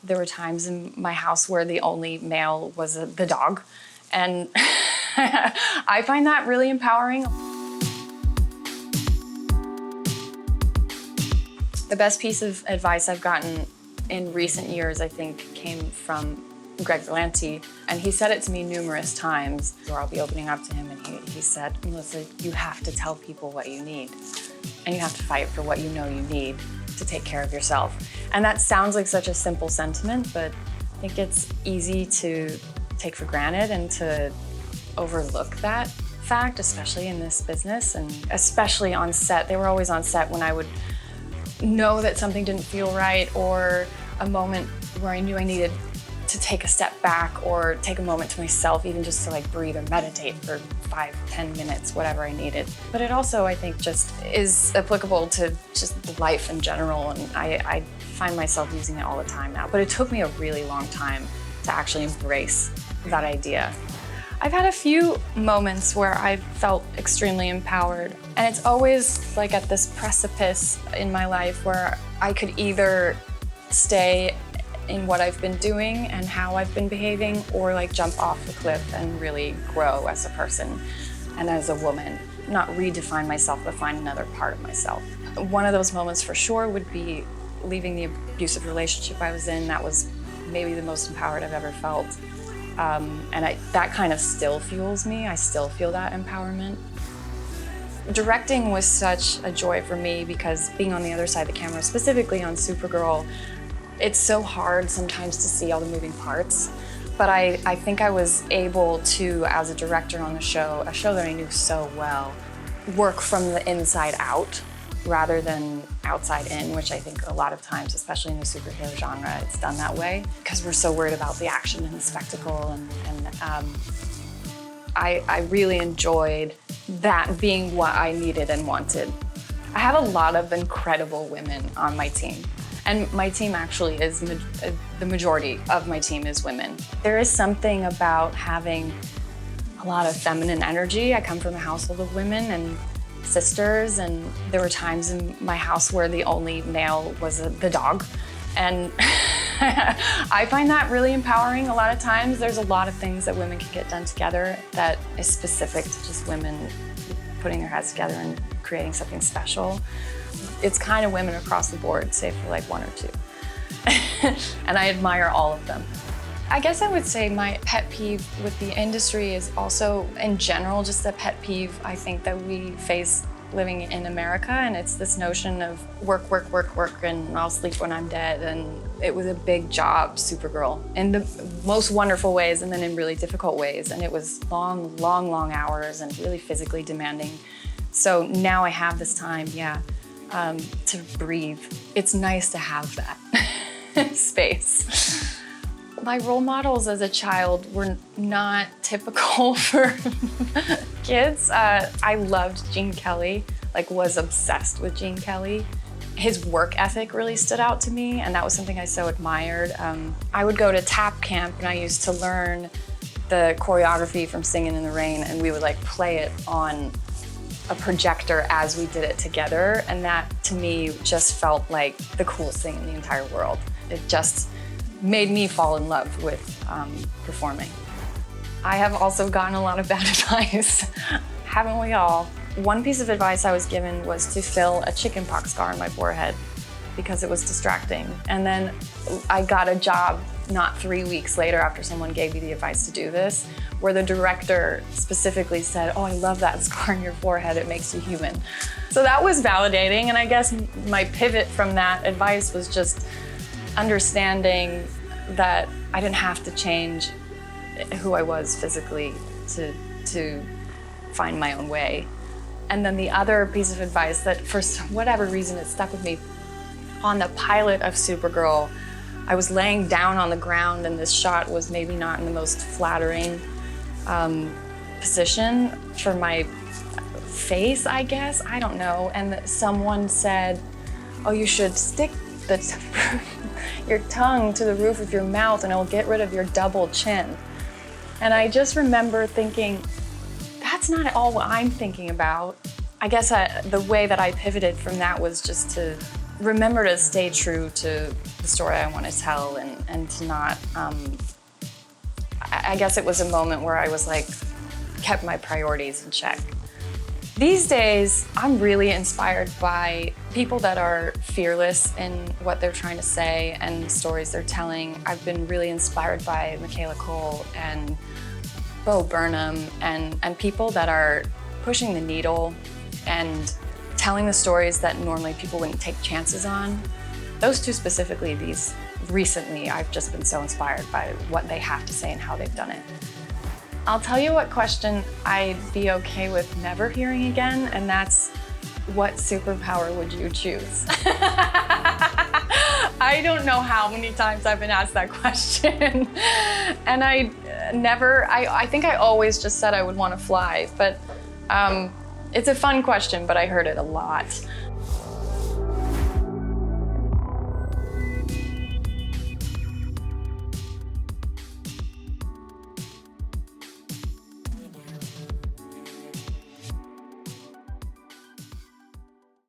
There were times in my house where the only male was the dog. And I find that really empowering. The best piece of advice I've gotten in recent years, I think, came from Greg Berlanti, and he said it to me numerous times, where I'll be opening up to him, and he said, Melissa, you have to tell people what you need, and you have to fight for what you know you need to take care of yourself. And that sounds like such a simple sentiment, but I think it's easy to take for granted and to overlook that fact, especially in this business, and especially on set. They were always on set when I would know that something didn't feel right, or a moment where I knew I needed to take a step back or take a moment to myself, even just to like breathe or meditate for 5-10 minutes, whatever I needed. But it also, I think, just is applicable to just life in general, and I find myself using it all the time now. But it took me a really long time to actually embrace that idea. I've had a few moments where I've felt extremely empowered, and it's always like at this precipice in my life where I could either stay in what I've been doing and how I've been behaving, or like jump off the cliff and really grow as a person and as a woman. Not redefine myself, but find another part of myself. One of those moments for sure would be leaving the abusive relationship I was in. That was maybe the most empowered I've ever felt. That kind of still fuels me. I still feel that empowerment. Directing was such a joy for me because being on the other side of the camera, specifically on Supergirl, it's so hard sometimes to see all the moving parts. But I think I was able to, as a director on the show, a show that I knew so well, work from the inside out rather than outside in, which I think a lot of times, especially in the superhero genre, it's done that way because we're so worried about the action and the spectacle. I really enjoyed that being what I needed and wanted. I have a lot of incredible women on my team. And my team actually is, the majority of my team is women. There is something about having a lot of feminine energy. I come from a household of women and sisters, and there were times in my house where the only male was the dog. And I find that really empowering. A lot of times there's a lot of things that women can get done together that is specific to just women putting their heads together and creating something special. It's kind of women across the board, save for like one or two. And I admire all of them. I guess I would say my pet peeve with the industry is also, in general, just a pet peeve I think that we face living in America, and it's this notion of work, work, work, work, and I'll sleep when I'm dead. And it was a big job, Supergirl, in the most wonderful ways and then in really difficult ways. And it was long, long, long hours and really physically demanding. So now I have this time, to breathe. It's nice to have that space. My role models as a child were not typical for kids. I loved Gene Kelly, was obsessed with Gene Kelly. His work ethic really stood out to me, and that was something I so admired. I would go to tap camp, and I used to learn the choreography from Singin' in the Rain, and we would play it on a projector as we did it together, and that to me just felt like the coolest thing in the entire world. It just made me fall in love with performing. I have also gotten a lot of bad advice, haven't we all? One piece of advice I was given was to fill a chickenpox scar on my forehead because it was distracting. And then I got a job not 3 weeks later after someone gave me the advice to do this, where the director specifically said, "Oh, I love that scar on your forehead, it makes you human." So that was validating, and I guess my pivot from that advice was just understanding that I didn't have to change who I was physically to find my own way. And then the other piece of advice that for whatever reason it stuck with me, on the pilot of Supergirl, I was laying down on the ground and this shot was maybe not in the most flattering position for my face, I guess, I don't know. And someone said, "Oh, you should stick your tongue to the roof of your mouth and it'll get rid of your double chin." And I just remember thinking, that's not all what I'm thinking about. I guess the way that I pivoted from that was just to remember to stay true to the story I want to tell and to not, I guess it was a moment where I was like, kept my priorities in check. These days, I'm really inspired by people that are fearless in what they're trying to say and the stories they're telling. I've been really inspired by Michaela Cole and Bo Burnham and people that are pushing the needle and telling the stories that normally people wouldn't take chances on. Those two specifically, recently, I've just been so inspired by what they have to say and how they've done it. I'll tell you what question I'd be okay with never hearing again, and that's, what superpower would you choose? I don't know how many times I've been asked that question. And I think I always just said I would want to fly, but it's a fun question, but I heard it a lot.